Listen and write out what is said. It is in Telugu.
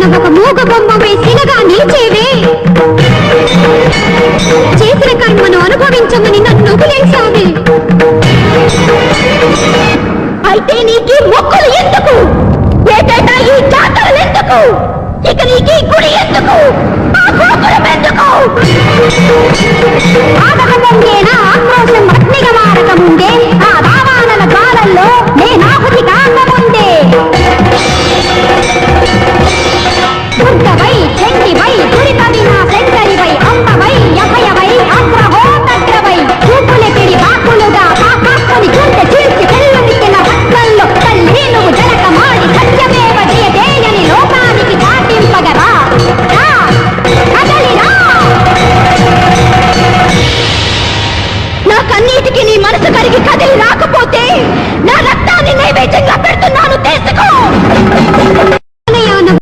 ఒక మూగ బొమ్మ వేసినగా నిలిచేవే. చేసిన కర్మను అనుభవించమని నన్ను వదిలేశావే. అయితే నీకు మొక్కలు ఎందుకు? ఏటైనా ఈ జాతరలు ఎందుకు? ఇక నీకు గుడి ఎందుకు? ఆ గోపురం ఎందుకు? ఆగకముందేనా ఆక్రోశం అగ్నిగా మారకముందే ఆ రావాణల కాలంలో నేనాహుతిగా